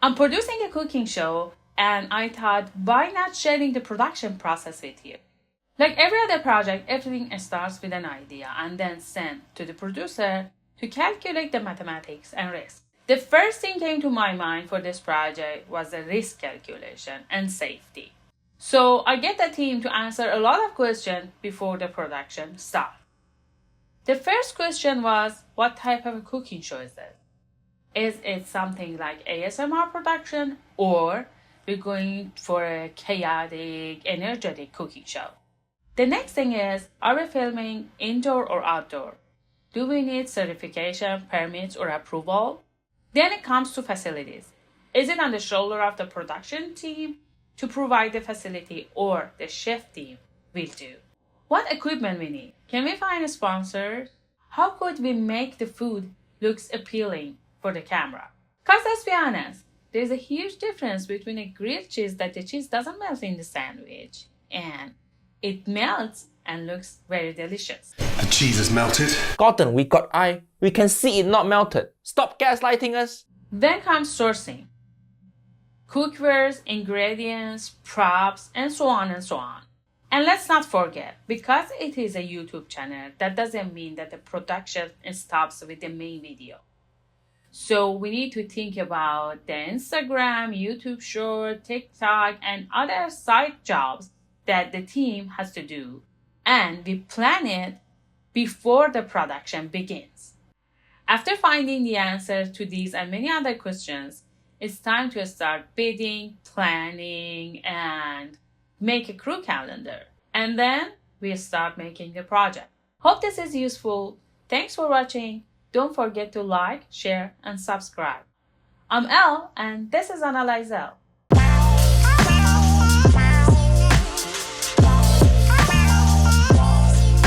I'm producing a cooking show, and I thought, why not sharing the production process with you? Like every other project, everything starts with an idea and then sent to the producer to calculate the mathematics and risk. The first thing came to my mind for this project was the risk calculation and safety. So I get the team to answer a lot of questions before the production starts. The first question was, what type of a cooking show is it? Is it something like ASMR production, or we're going for a chaotic, energetic cooking show? The next thing is, are we filming indoor or outdoor? Do we need certification, permits, or approval? Then it comes to facilities. Is it on the shoulder of the production team to provide the facility, or the chef team will do? What equipment we need? Can we find a sponsor? How could we make the food looks appealing for the camera? Because let's be honest, there's a huge difference between a grilled cheese that the cheese doesn't melt in the sandwich and it melts and looks very delicious. The cheese is melted. Gordon, we got eye. We can see it not melted. Stop gaslighting us. Then comes sourcing. Cookwares, ingredients, props, and so on and so on. And let's not forget, because it is a YouTube channel, that doesn't mean that the production stops with the main video. So we need to think about the Instagram, YouTube Short, TikTok, and other side jobs that the team has to do. And we plan it before the production begins. After finding the answer to these and many other questions, it's time to start bidding, planning, and make a crew calendar. And then we start making the project. Hope this is useful. Thanks for watching. Don't forget to like, share, and subscribe. I'm Elle, and this is Analyze Elle.